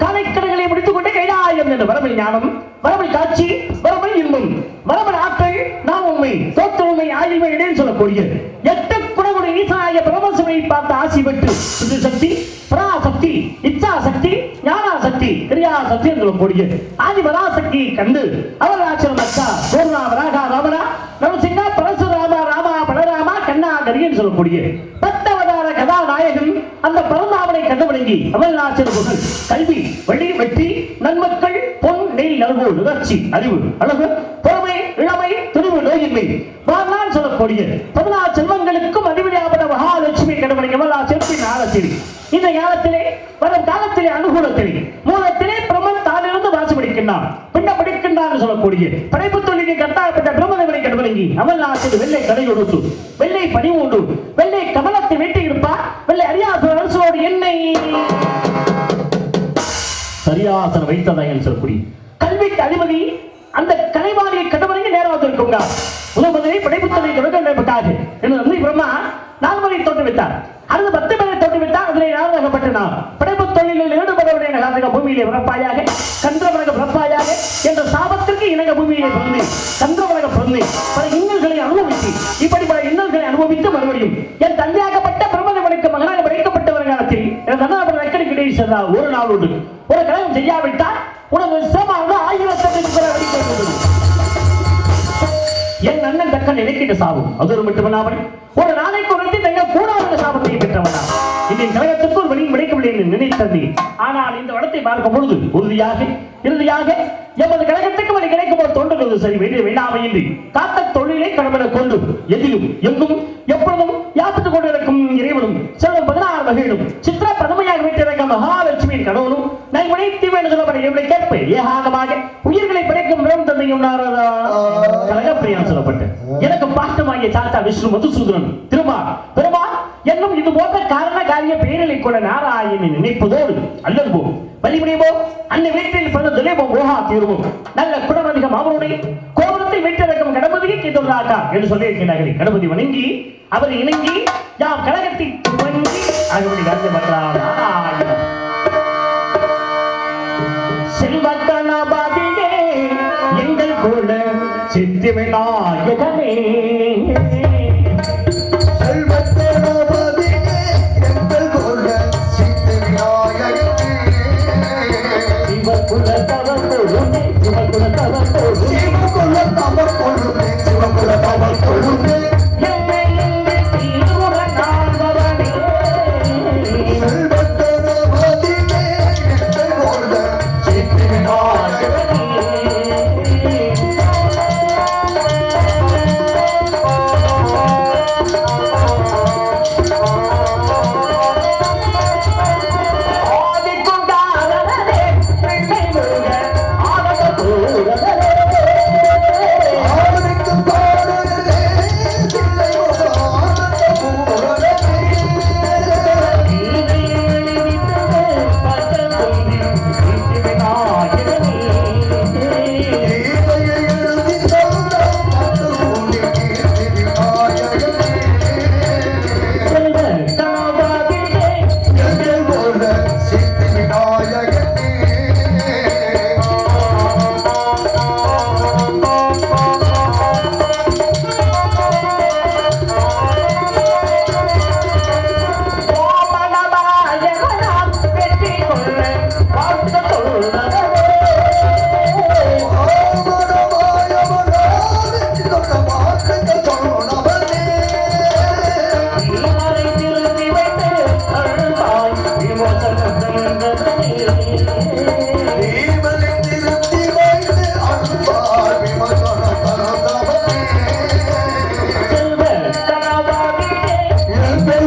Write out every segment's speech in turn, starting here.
கலைக்கடகளை முடித்துக் கொண்டு கைலாயம் என்ற வரமை ஞானம், வரமை காட்சி, வரமை இன்பம், வரமை ஆற்றல், நாம் உண்மை, தோற்ற உண்மை ஆகியவை இடையில் சொல்லக்கூடிய 8 குணங்களுடைய ஈசாய பிரபசமை பார்த்து ஆசி பெற்று சக்தி, பராசக்தி, இச்சாசக்தி, ஞானாசக்தி, கிரியாசக்தி என்று சொல்லக்கூடிய ஆதி பராசக்தியை கண்டு அவர் ஆச்சரம் அக்கா கோர்ணா வராகா ராமரா நரசிங்கா பரசுராமா ராமா பலராமா கண்ணா கரியன் சொல்லக்கூடிய கதாநாயகன் அந்த பரந்தாமனை கண்டுபிடிங்கி அமல்நாச்சர் புகழ் கல்வி வழி வெற்றி நன்மக்கள் பொன் நெய் நல்கு நிகழ்ச்சி அறிவு அழகு பொறுமை இளமை துணிவு நோயின்மை வாழ்நாள் சொல்லக்கூடிய 14 செல்வங்களுக்கும் அதிபதியாபட மகாலட்சுமி கண்டுபிடிங்க அமல்நாச்சர் ஆலோசனை இந்த ஞானத்திலே வரும் காலத்திலே அனுகூலத்திலே மூலத்திலே பிரம்மன் தானிலிருந்து வாசி படிக்கின்றான் பின்ன படிக்கின்றான் சொல்லக்கூடிய படைப்பு தொழிலை கட்டாயப்பட்ட பிரம்மதேவனை கண்டுபிடிங்கி அமல்நாச்சர் வெள்ளை கடை கொடுத்து வெள்ளை பணி உண்டு வெள்ளை கமலத்தை வெட்டி இருப்பார் வெள்ளை அரியாசனோடு எண்ணெய் சரியாசன வைத்ததாயன் சொல்லக்கூடிய கல்விக்கு அதிபதி அந்த கலைவாணியை கண்டுபிடிங்க நேராக இருக்குங்க முதல் படைப்பு தொழிலை தொடங்கப்பட்டார்கள் என்று பிரம்மா 4 முறை தோற்றுவித்தார் அடுத்து 10 பேரை தோற்றுவித்தார் அதிலே யாராகப்பட்டார் படைப்பு தொழிலில் ஈடுபடுவதே பூமியிலே பிறப்பாயாக சந்திரவனக பிறப்பாயாக என்ற சாபத்திற்கு இணங்க பூமியிலே பிறந்து சந்திரவனக பிறந்து பல இன்னல்களை அனுபவித்து இப்படி பல இன்னல்களை அனுபவித்து மறுபடியும் என் தந்தையாகப்பட்ட பிரம்மதேவனுக்கு மகனாக படைக்கப்பட்ட வருங்காலத்தில் என் தந்தை ரெக்கடிக்கிட்டே சென்றார் ஒரு நாள் உண்டு ஒரு கலகம் செய்யாவிட்டால் உனது சிரமமாக 1000 என் அண்ணன் தக்கன் நினைக்கின்ற சாபம் அது மட்டுமல்லாமல் ஒரு நாளைக்கு ஒரு தங்க கூடாத சாபத்தை பெற்றவனா இந்த கழகத்துக்கு ஒரு வழியும் கிடைக்கவில்லை என்று நினைத்தது. ஆனால் இந்த வடத்தை பார்க்கும் பொழுது இறுதியாக எமது கழகத்துக்கு வழி கிடைக்கும் போது தோன்றுவது சரி வேண்டிய வேண்டாமை என்று காத்த தொழிலை கடமையை கொண்டு எதிலும் எங்கும் எப்பொழுதும் யாப்பிட்டுக் கொண்டிருக்கும் இறைவனும் செல்வம் 16 வகையிலும் சித்திர பதமையாக வீட்டிருக்க மகாலட்சுமியின் கடவுளும் நான் முனைத்து வேண்டும் சொல்லப்பட கேட்ப ஏகாகமாக உயிர்களை படைக்கும் வேம் தந்தையும் கழகப்பிரியான் சொல்லப்பட்ட எனக்கு பாட்டமாகிய சாத்தா விஷ்ணு மதுசூதனன் பெருமாள் என்னும் இது போன்ற காரண காரிய பெயர்களை கூட நாராயணனை நினைப்பதோடு அல்லது போகும் வழிமுறையோ அன்னை வீட்டில் பிறந்த துலேபம் ஓஹா தீர்வோம் நல்ல குணமதிகம் அவருடைய கோபுரத்தை வீட்டிறக்கும் கணபதியை கேட்டுள்ளாக்கா என்று சொல்லியிருக்கிறார்கள். கணபதி வணங்கி அவர் இணங்கி யாம் கழகத்தை துவங்கி ஆகவே காட்சி பற்றார் நாராயணன் செல்வக்கணபதியே எங்கள் கூட சித்தி விநாயகனே சிவகுல தவ கொழுந்து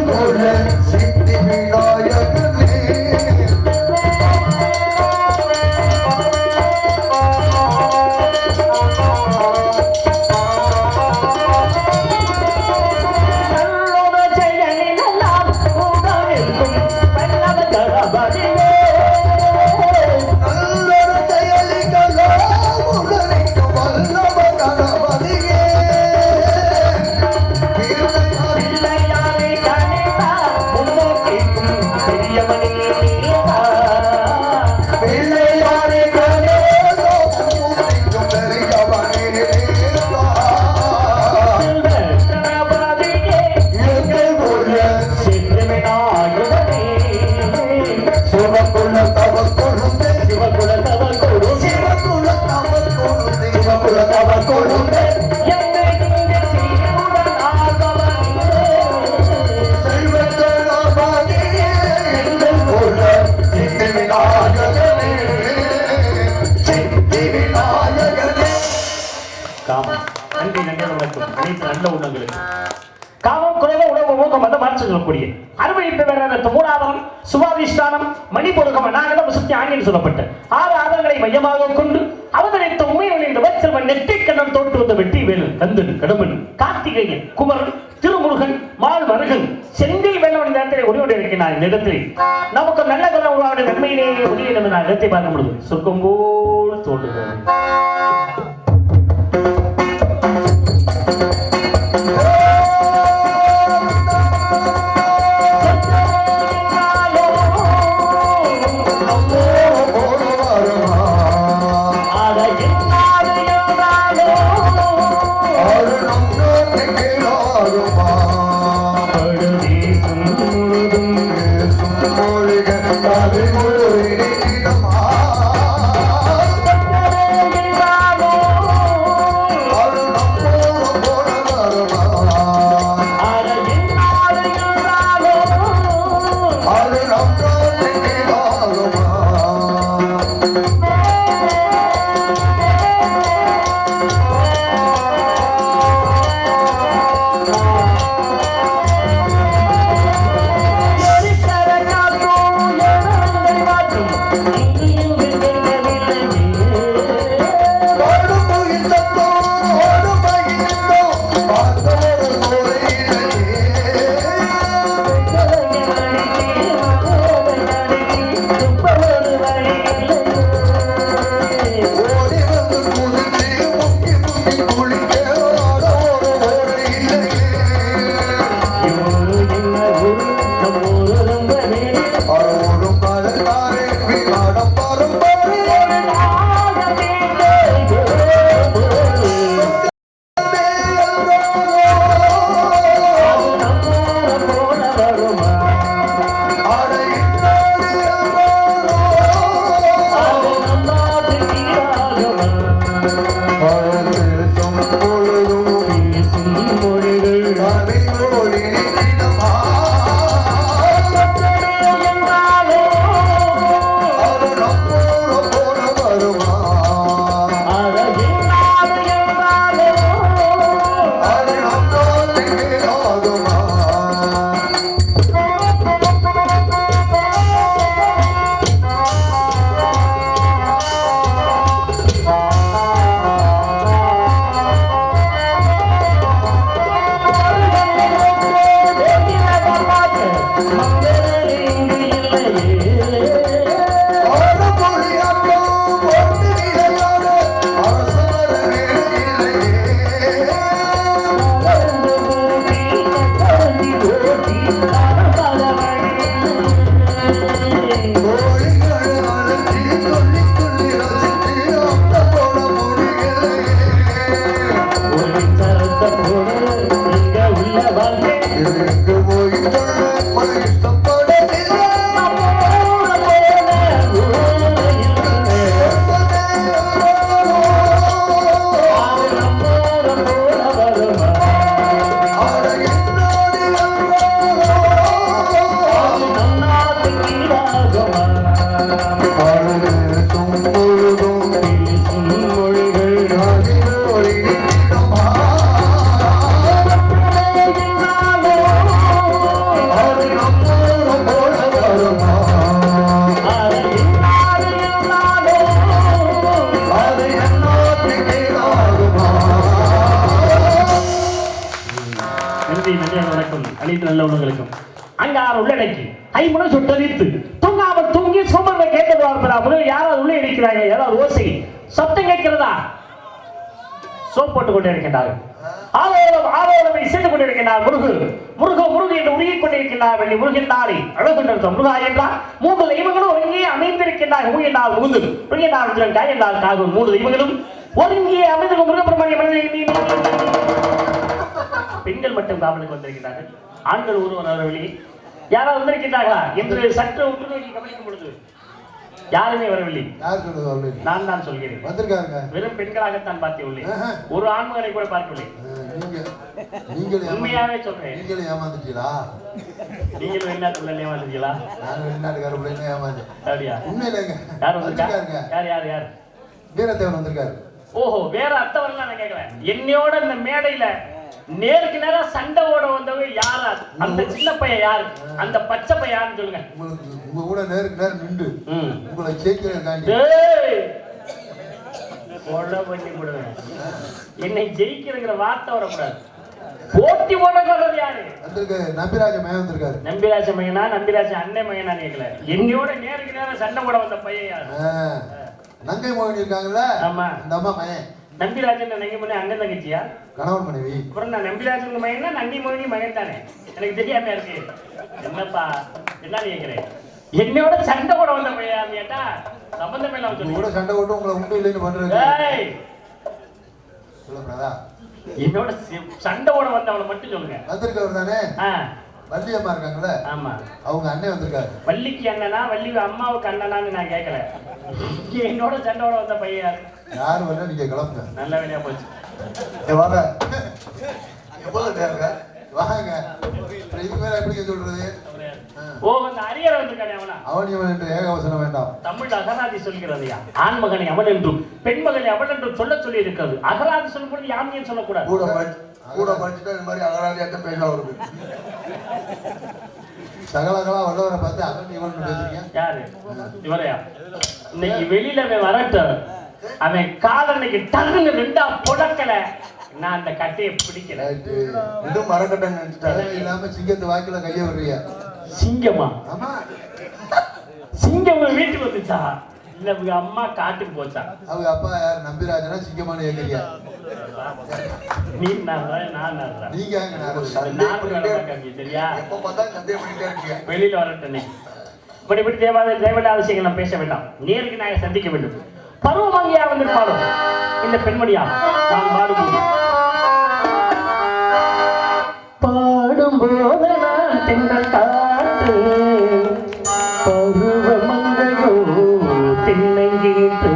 போல சித்தி விநாயகனே காமம் குறைவ உணவு ஊக்கம் வந்து மாற்றி சொல்லக்கூடிய அறுவடைப்பு வேற மூலாதாரம் சுவாதிஷ்டானம் மணிப்பொழுக்கம் நாகடம் சுத்தி ஆங்கிலம் சொல்லப்பட்ட 6 ஆதங்களை மையமாக கொண்டு அவதரித்த உண்மைகளின் வச்சவன் நெற்றிக்கண்ணன் தோற்றுவந்த வெட்டி வேலு கந்தன் கடம்பன் கார்த்திகேயன் குமரன் திருமுருகன் மால் மருகன் செந்தில் வேலவன் நேரத்தில் ஒளியோடு இருக்கிறார். இந்த இடத்தில் நமக்கு நல்ல குணம் உருவான நன்மையிலேயே ஒளியை நம்ம நான் இடத்தை பார்க்க முடியும். சொர்க்கம் போல் தோன்றுகிறது. Hallelujah. அனைத்து நல்லவர்களுக்கும் அங்கார உள்ளடக்கி ஐமுனை சுட்டரித்து தூங்காமல் தூங்கி சோமர்களை கேட்கறது பார்ப்பதா முதல் யாராவது உள்ளே இருக்கிறாங்க யாராவது ஓசை சத்தம் கேட்கிறதா சோப் போட்டுக் கொண்டே இருக்கின்றார்கள் ஆரோரம் இசைந்து கொண்டிருக்கின்றார் முருகு என்று உருகிக் கொண்டிருக்கின்றார் வெள்ளி முருகின்றாரை அழகு நிறுத்தம் முருகா என்றால் 3 தெய்வங்களும் ஒருங்கே அமைந்திருக்கின்றார் முகு என்றால் முகுந்து முருகி என்றால் காய் என்றால் காகும் 3 தெய்வங்களும் ஒருங்கே அமைந்திருக்கும் முருகப்பிரமணிய பெண்கள் மட்டும் காவலுக்கு வந்திருக்கிறார்கள் ஆண்கள் ஒருவர் வரவில்லை யாராவது வந்திருக்கின்றார்களா என்று சற்று உற்று நோக்கி கவனிக்கும் பொழுது யாருமே வரவில்லை நான் தான் சொல்கிறேன் வந்திருக்காங்க வெறும் பெண்களாகத்தான் பார்த்தே உள்ளேன் ஒரு ஆண்மகனை கூட பார்க்கவில்லை உண்மையாவே சொல்றேன் நீங்களும் ஏமாந்துட்டீங்களா நீங்களும் வெளிநாட்டுல ஏமாந்துட்டீங்களா நான் வெளிநாட்டுக்கார பிள்ளைங்க ஏமாந்து அப்படியா உண்மையிலேங்க யார் வந்திருக்காங்க யார் வீரத்தேவன் வந்திருக்காரு ஓஹோ வேற அர்த்தம் நான் கேட்கல என்னையோட இந்த மேடையில நேருக்கு நேரா சண்டை ஓட வந்தவங்க யாரா அந்த சின்ன பையன் யாரு அந்த பச்சை பையன் யாருன்னு சொல்லுங்க உங்க கூட நேருக்கு நேரம் நின்று உங்களை ஜெயிக்கிறதுக்காண்டி கொலை பண்ணி விடுவேன் என்னை ஜெயிக்கிறங்கிற வார்த்தை வரக்கூடாது போட்டி போட சொல்றது யாரு வந்திருக்கு நம்பிராஜ மையன் வந்திருக்காரு நம்பிராஜ மையனா நம்பிராஜ அண்ணன் மையனா கேட்கல என்னையோட நேருக்கு நேரம் சண்டை போட வந்த பையன் யாரு நங்கை மோகன் இருக்காங்கல்ல ஆமா இந்த அம்மா மையன் நம்பிராஜன் நங்கை மோகன் அண்ணன் தங்கச்சியா கணவன் மனைவி அப்புறம் நான் நம்பிராஜன் மகன்னா நங்கை மோகனி மகன் தானே எனக்கு தெரியாம இருக்கு என்னப்பா என்ன கேட்கிறேன் என்னோட சண்டை போட வந்த பையன் கேட்டா சம்பந்தமே இல்லாம சொல்லி கூட சண்டை போட்டு உங்களை உண்டு இல்லைன்னு பண்றது சொல்லக்கூடாதா என்னோட சண்டை போட வந்தவளை மட்டும் சொல்லுங்க வந்திருக்கவர் தானே வள்ளி அம்மா இருக்காங்கல்ல ஆமா அவங்க அண்ணன் வந்திருக்காரு வள்ளிக்கு அண்ணனா வள்ளி அம்மாவுக்கு அண்ணனான்னு நான் கேட்கல என்னோட சண்டையோட வந்த பையன் யாரு வரல நீங்க கிளம்புங்க நல்ல வேலையா போச்சு வாங்க எவ்வளவு நேரம் வாங்க இதுக்கு மேல எப்படி சொல்றது ஓ அந்த அரியர் வந்திருக்கானே அவன் இவன் என்று ஏகவசனம் வேண்டாம் தமிழ் அகராதி சொல்கிறதையா ஆண் மகனை அவன் என்றும் பெண் மகனை அவள் என்றும் சொல்லி இருக்கிறது அகராதி சொல்லும் பொழுது யாமையும் சொல்லக்கூடாது கூட படிச்சுட்டா இந்த மாதிரி அகராதியாட்ட பேச வருது சகலகளா வல்லவரை பார்த்து அவன் இவன் பேசுறீங்க யாரு இவரையா இன்னைக்கு வெளியில அவன் வரட்டும் அவன் கால இன்னைக்கு டங்குன்னு 2 புடக்கல நான் அந்த கட்டையை பிடிக்கல இதுவும் மரக்கட்டம் நினைச்சிட்டாரு இல்லாம சிங்கத்து வாக்கில கைய விடுறியா சிங்கமா ஆமா சிங்கம் வீட்டுக்கு வந்துச்சா இல்ல அவங்க அம்மா காட்டுக்கு போச்சா அவங்க அப்பா யார் நம்பிராஜனா சிங்கமான ஏக்கரியா நீ நீங்க சரியா வெளியில வரட்டே இப்படி தேவையான அவசியங்கள் நாம் பேச வேண்டாம் நேருக்கு நாங்கள் சந்திக்க வேண்டும் பருவமாங்கியா வந்திருப்பாலும் இந்த பெண்மணியா நான் பாடும்போது நான் தென்றல் காற்று பருவமங்கையோ தென்னங்கீட்டு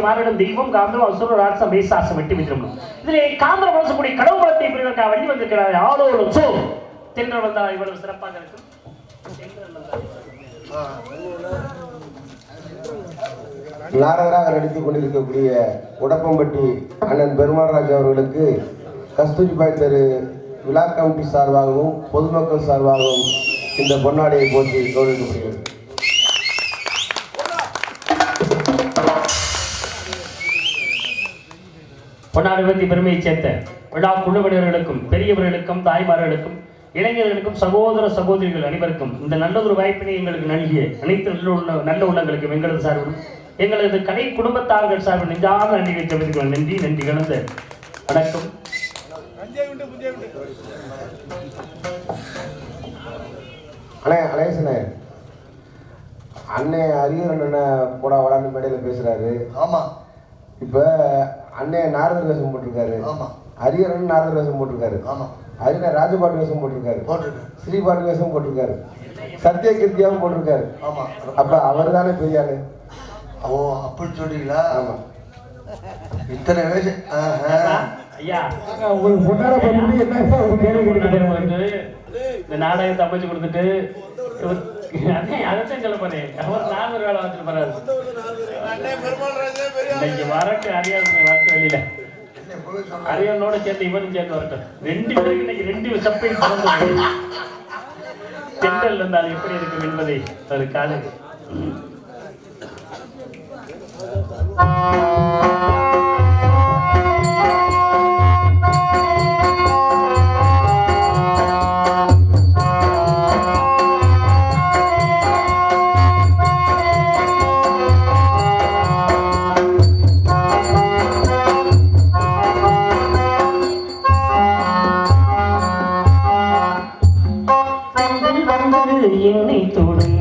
மாறிடும் தெய்வம் காந்தம் அசுர ராட்சம் மேசாசம் வெட்டி விட்டுரும். இதிலே காந்தர வளசக்கூடிய கடவுள் பலத்தை பெறுவதற்காக வழி வந்திருக்கிறார். ஆளோடும் சோ தென்றல் வந்தால் இவ்வளவு சிறப்பாக இருக்கும். நாரதராக நடித்துக் கொண்டிருக்கக்கூடிய உடப்பம்பட்டி அண்ணன் பெருமாள்ராஜ் அவர்களுக்கு கஸ்தூரிபாய் தெரு விழா கமிட்டி சார்பாகவும் பொதுமக்கள் சார்பாகவும் இந்த பொன்னாடியை போற்றி கௌரவிக்கப்படுகிறது. பொன்னாடி பற்றி பெருமையை சேர்த்த விழா குழுவினர்களுக்கும் பெரியவர்களுக்கும் தாய்மார்களுக்கும் இளைஞர்களுக்கும் சகோதர சகோதரிகள் அனைவருக்கும் இந்த நல்ல ஒரு வாய்ப்பினை எங்களுக்கு நல்கிய அனைத்து நல்ல உள்ளங்களுக்கும் எங்களது சார்பிலும் எங்களது கலை குடும்பத்தார்கள் சார்பில் நெஞ்சாத நன்றிகளை தெரிவித்துக் நன்றி நன்றி கலந்த வணக்கம். அலேசனே அண்ணே அரியர் அண்ணன் போடா வடான்னு மேடையில் பேசுறாரு. ஆமா. இப்ப அண்ணே நாரதர் வேஷம் போட்டிருக்காரு. ஆமா. அரியர் அண்ணன் நாரதர் வேஷம் போட்டிருக்காரு. ஆமா. அரியர் ராஜபாட்டு வேஷம் போட்டிருக்காரு. ஸ்ரீபாட்டு வேஷம் போட்டிருக்காரு. சத்திய கிருத்தியாவும் போட்டிருக்காரு. ஆமா. அப்ப அவர் தானே பெரிய ஆளு. ஓ அப்படி சொல்றீங்களா? ஆமா. இத்தனை வேஷம். ஐயா உங்களுக்கு பொன்னாட பண்ணி என்ன இந்த நாடகத்தை அமைச்சு கொடுத்துட்டு அதைத்தான் சொல்ல போறேன். அவர் 400 வேலை வந்துட்டு போறாரு. இன்னைக்கு வரட்டு அரியாளுக்கு வரட்டு வெளியில அரியனோட சேர்த்து இவரும் சேர்த்து வரட்டும். 2 பேருக்கு இன்னைக்கு 2 சப்பையும் பறந்து தென்றல் இருந்தால் எப்படி இருக்கும் என்பதை ஒரு காலை என்னை தொடும்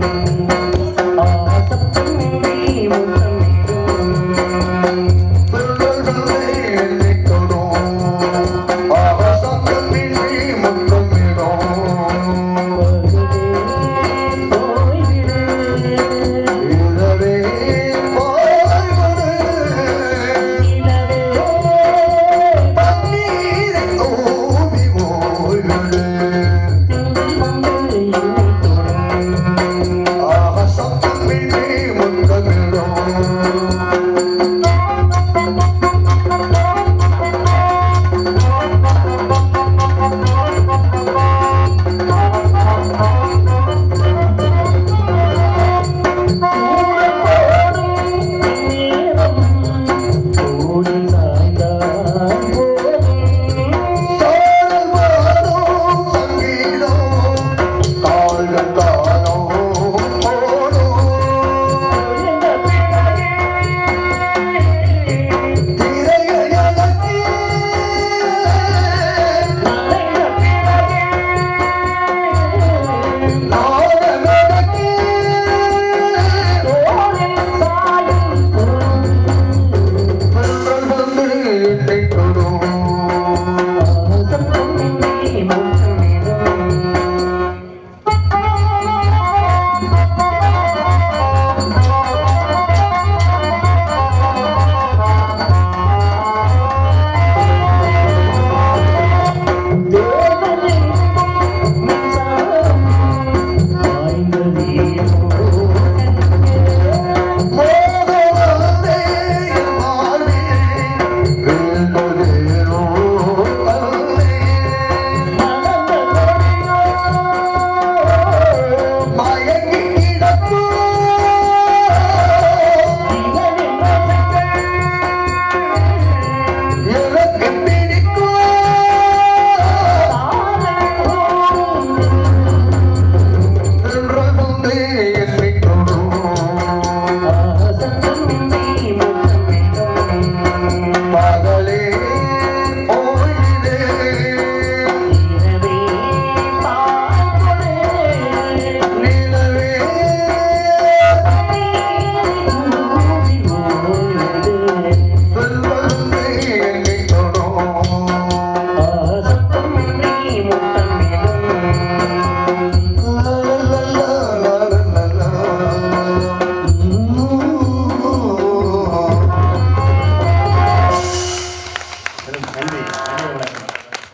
நன்றி.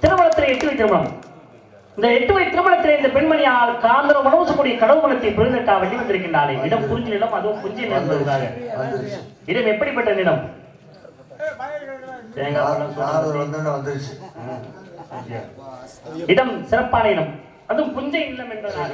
திருமணத்திலே 8 வயது திருமணம். இந்த 8 வயது திருமணத்திலே இந்த பெண்மணியால் காந்தரம் வனவசக்கூடிய கடவுள் மனத்தை புரிந்தக்கா வெள்ளி வந்திருக்கின்றாளே. இடம் புரிஞ்ச நிலம், அதுவும் புரிஞ்ச நிலம்ன்றதுக்காக. இடம் எப்படிப்பட்ட நிலம்? இடம் சிறப்பான இடம், அதுவும் புஞ்சை இல்லம் என்பதாக.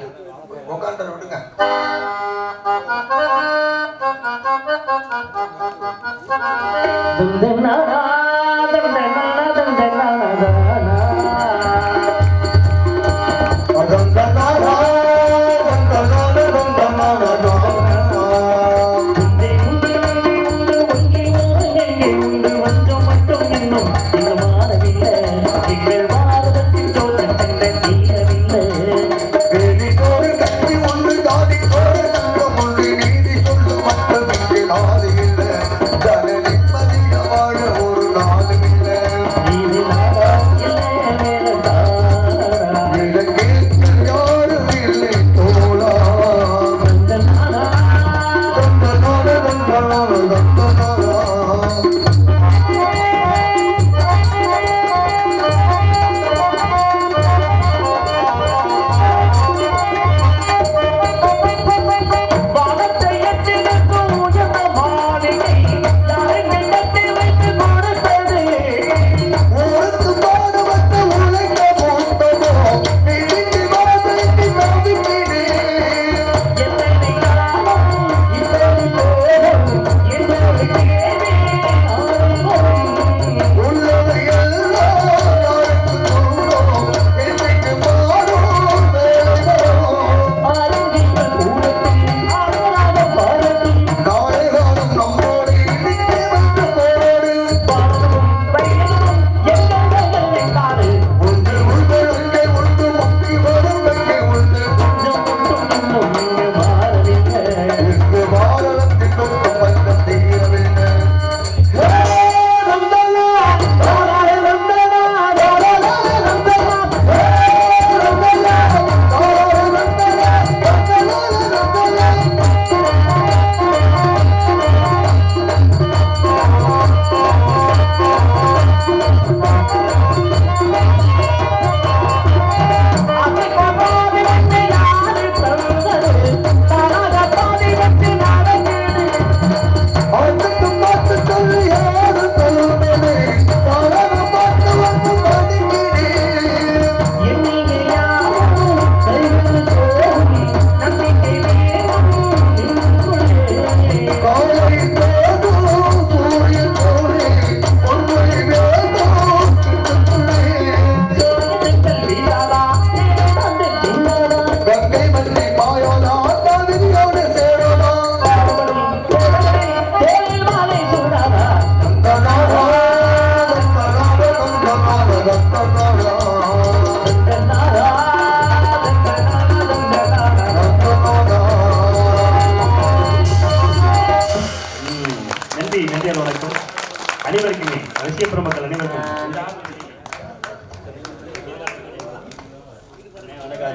அனைவருக்குமே ரசிக பெருமக்கள் அனைவருக்கும்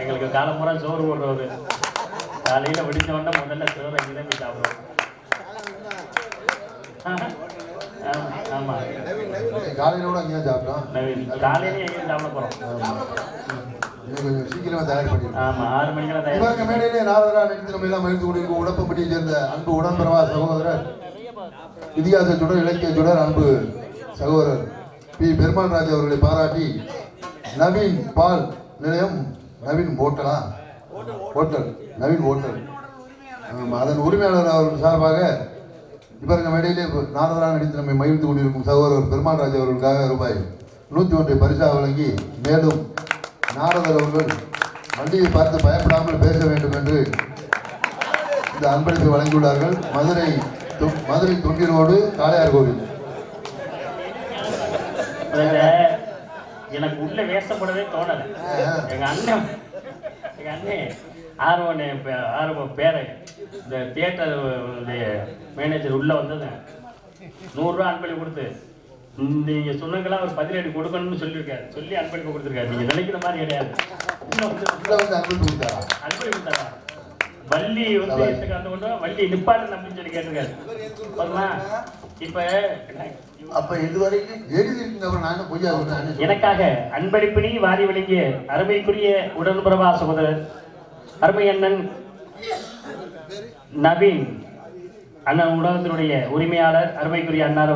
எங்களுக்கு காலமுறை சோறு போடுறவர் காலையில வெடிச்ச உடனே முதல்ல சோறு அங்கே போய் சாப்பிடுவோம். ஆமா காலையில அங்கேயும் சாப்பிட்டோம். காலையில எங்கேயும் சாப்பிட போறோம். சீக்கிரமா தயார் பண்ணி ஆமா 6 மணிக்கெல்லாம் தயார். மேடையிலே நாவலரா நடித்து நம்ம எல்லாம் மகிழ்ந்து கொண்டிருக்கும் உடப்பம்பட்டியை சேர்ந்த அன்பு உடன்பிறவா சகோதரர், இதிகாச சுடர், இலக்கிய சுடர், அன்பு சகோதரர் பி பெருமாள் ராஜ் அவர்களை பாராட்டி நவீன் பால் நிலையம், நவீன் ஹோட்டலா ஹோட்டல் நவீன் ஹோட்டல் அதன் உரிமையாளர் அவர்கள் சார்பாக இவருங்க மேடையிலே நாரதராக நடித்து நம்மை மகிழ்ந்து கொண்டிருக்கும் சகோதரர் பெருமாள் ராஜ் அவர்களுக்காக ரூபாய் 101 பரிசாக வழங்கி, மேலும் நாரதர் அவர்கள் வண்டியை பார்த்து பயப்படாமல் பேச வேண்டும் என்று இந்த அன்பளிப்பை வழங்கியுள்ளார்கள். மதுரை தொண்டி ரோடு காளையார் கோவில். எனக்கு உள்ள வேஷப்படவே தோணலை. எங்க அண்ணன் ஆர்வம் பேரை இந்த தியேட்டர் மேனேஜர் உள்ள வந்தது 100 ரூபா அன்பளிப்பு கொடுத்து, நீங்க சொன்னங்கெல்லாம் ஒரு 17 கொடுக்கணும்னு சொல்லியிருக்காரு. சொல்லி அன்பளிப்பு கொடுத்துருக்காரு. நீங்க நினைக்கிற மாதிரி கிடையாது. அன்பளிப்பு கொடுத்தாரா? வள்ளி வந்து அந்த கொண்டு வள்ளி நிப்பாட்டு அப்படின்னு சொல்லி கேட்டிருக்காரு. பாருமா இப்ப அப்ப இதுவரைக்கும் எழுதிருக்கீங்க. அப்புறம் நான் என்ன பொய்யா சொல்றேன்? எனக்காக அன்பளிப்பினி வாரி வழங்கிய அருமைக்குரிய உடன்பிரபா சகோதரர் அருமை அண்ணன் நவீன் அண்ணன் உலகத்தினுடைய உரிமையாளர் அருமைக்குரிய அண்ணார்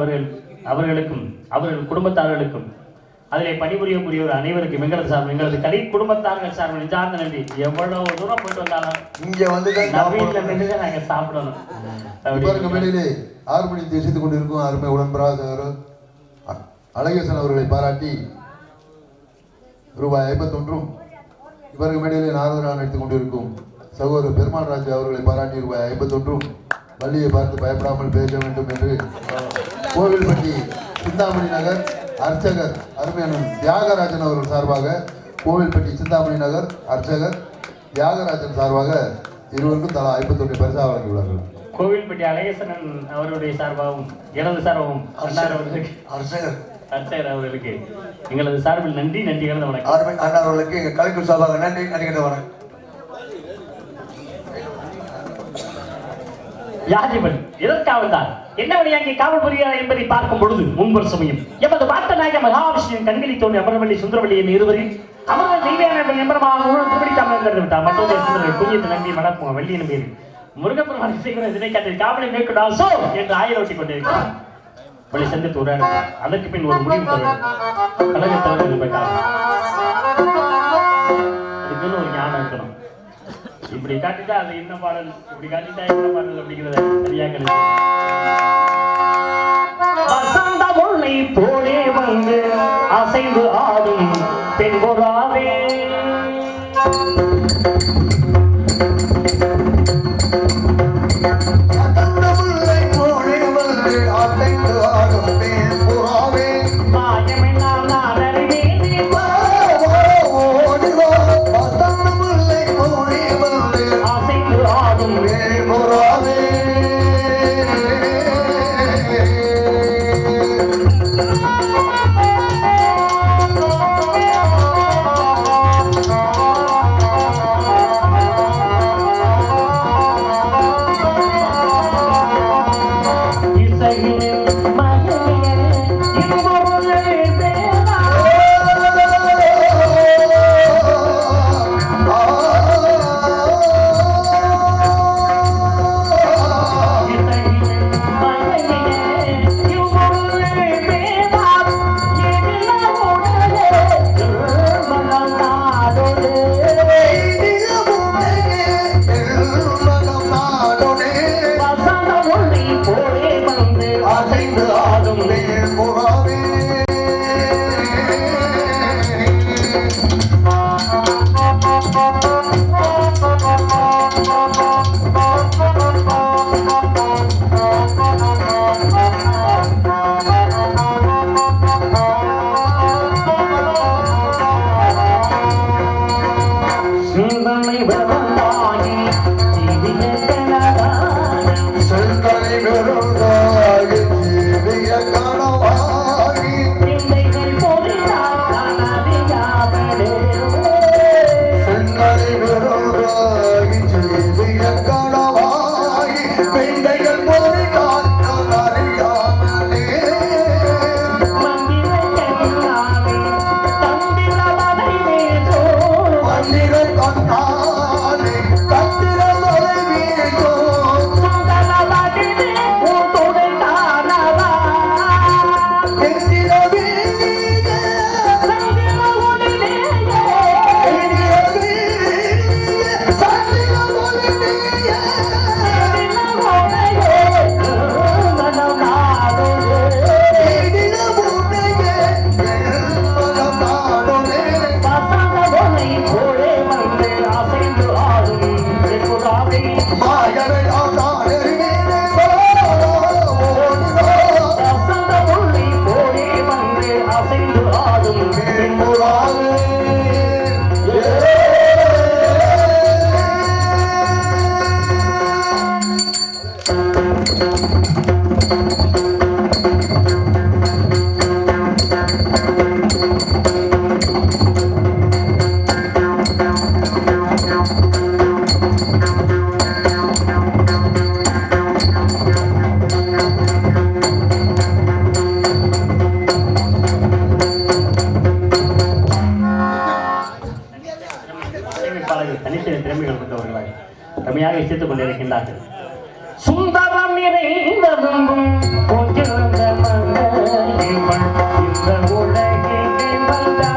அவர்களுக்கும் அவர்கள் குடும்பத்தார்களுக்கும் அதிலே பணிபுரியக்கூடிய ஒரு அனைவருக்கும் எங்களது சார்பு எங்களது கலை குடும்பத்தார்கள் சார்பு நெஞ்சார்ந்த நன்றி. எவ்வளவு தூரம் போயிட்டு வந்தாலும் இங்க வந்து நவீன்ல நின்று நாங்க சாப்பிடணும். மேடையிலே 6 மணி தேசித்துக் கொண்டிருக்கும் அருமை உடன்பிரவாசகர் அழகேசன் அவர்களை பாராட்டி ரூபாய் 51 இவருக்கு மேடையிலே நாரதராக நடித்துக் கொண்டிருக்கும் சகோதரர் பெருமாள் ராஜ் அவர்களை பாராட்டி ரூபாய் 51 வள்ளியை பார்த்து பயப்படாமல் பேச வேண்டும் என்று கோவில்பட்டி சிந்தாமணி நகர் அர்ச்சகர் அருமையான தியாகராஜன் அவர்கள் சார்பாக கோவில்பட்டி சிந்தாமணி நகர் அர்ச்சகர் தியாகராஜன் சார்பாக இருவருக்கும் தலா 51 பரிசா வழங்கியுள்ளார்கள். கோவில்பட்டி அழகேசன் அவருடைய சார்பாகவும் எனது சார்பாகவும் அண்ணார் அவர்களுக்கு அர்ச்சகர் அவர்களுக்கு எங்களது சார்பில் நன்றி கலந்த வணக்கம். அண்ணார் அவர்களுக்கு எங்கள் கலைக்குழு சார்பாக நன்றி கலந்த வணக்கம். யாஜிபன் எதற்காக வந்தார், என்ன வழியாகி காவல் புரிகிறார் என்பதை பார்க்கும் பொழுது முன்பொரு சமயம் எமது பாட்டநாயக மகாவிஷ்ணுவின் கண்களில் தோன்றி அமரவள்ளி சுந்தரவள்ளி என் இருவரில் அமர்ந்த தெய்வீக எம்பரமாக திருப்படித்தாமல் விட்டார். மற்றொரு புண்ணியத்தை நம்பி மடப்பும் வள்ளியின் பேரில் முருகப்பெருமான் இசைக்கிற இதை காட்டில் காவலை மேற்கொண்டால் சோ என்று ஆயிரோட்டி கொண்டிருக்கிறார். வழி சந்தித்து உரையாடுகிறார். அதற்கு பின் ஒரு முடிவு கழகத்தவர் அதுக்குன்னு ஒரு ஞானம் இருக்கணும். இப்படி காட்டிட்டா அது என்ன பாடல், இப்படி காட்டிட்டா என்ன பாடல் அப்படிங்கிறத சரியா கிடைக்கும். வசந்த முல்லை போலே வந்து அசைந்து ஆடும் பெண்பொறாவே அருமையாக இசைத்துக் கொண்டிருக்கின்றார்கள். சுந்தரம் நிறைந்ததும் கொஞ்சிருந்த மங்கையவள் இந்த உலகிலே வந்தாள்.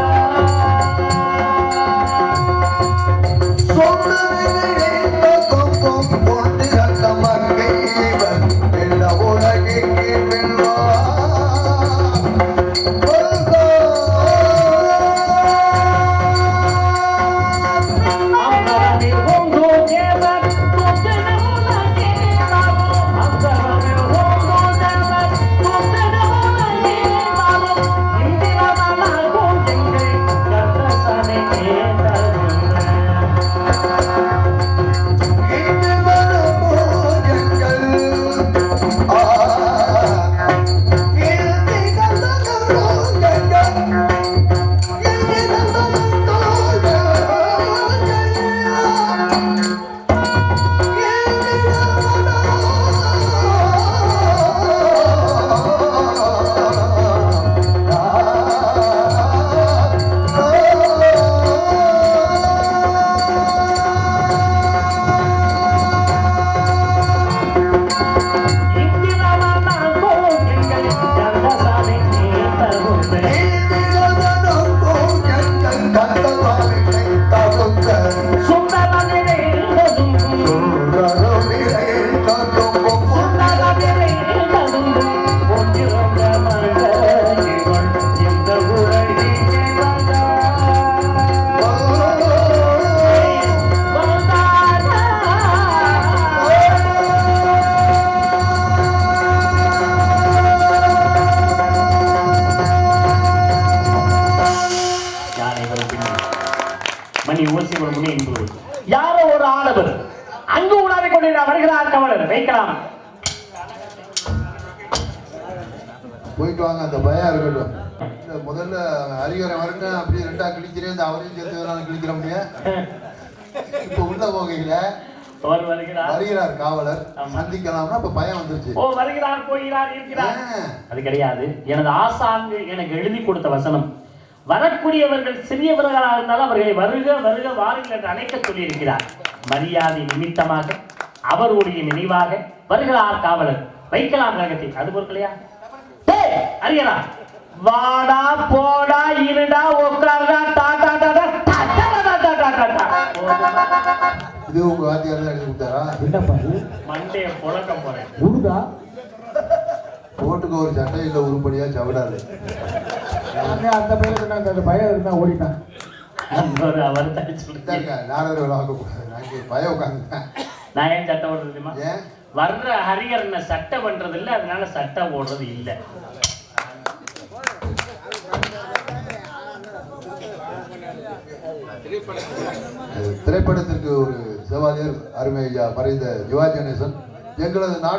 மணி ஓசி ஒரு முன்னே என்பது யாரோ ஒரு ஆடவர் அங்கு உலாவிக் கொண்டிருக்கிறார். வருகிறார் கவலர், வைக்கலாம். போயிட்டு வாங்க, அந்த பயம் இருக்கட்டும். முதல்ல ஹரிகரை வரட்டும், அப்படியே ரெண்டா கிழிக்கிறேன், இந்த அவரையும் சேர்த்து கிழிக்கிற முடியும். இப்ப உள்ள போகையில வருகிறார் காவலர், சந்திக்கலாம்னா இப்ப பயம் வந்துருச்சு. ஓ, வருகிறார், போகிறார், இருக்கிறார், அது கிடையாது. எனது ஆசாங்கு எனக்கு எழுதி கொடுத்த வசனம், வரக்கூடியவர்கள் சிறியவர்களாக இருந்தாலும் அவர்களை வருக வருக வாருங்கள் என்று அழைக்க சொல்லியிருக்கிறார். மரியாதை நிமித்தமாக அவருடைய நினைவாக வருகிறார் காவலர், வைக்கலாம் ரகத்தை. அது பொருட்களையா அறியலா, வாடா போடா இருடா உட்கார்டா டாடா டாடா டாடா. இது உங்க வாத்தியார் தான் எழுதி கொடுத்தாரா? என்னப்பா மண்டைய புழக்க போறேன். உருடா போட்டுக்கு ஒரு சட்டை இல்ல, உருப்படியா சவடாது. அந்த பையனுக்கு அந்த பையன் இருந்தா ஓடிட்டான். அவர் தான் சொல்லிட்டாங்க, நானும் விளாடக்கூடாது, நான் பயம் உட்காந்துட்டேன். நான் ஏன் சட்டை ஓடுறது தெரியுமா? ஏன் வர்ற ஹரிகரனை சட்டை பண்றது இல்லை, அதனால சட்டை ஓடுறது இல்லை. திரைப்படத்திற்கு ஒரு செவாலியர் அருமை ஐயா மறைந்த யுவா கணேசன் எங்களது நாடு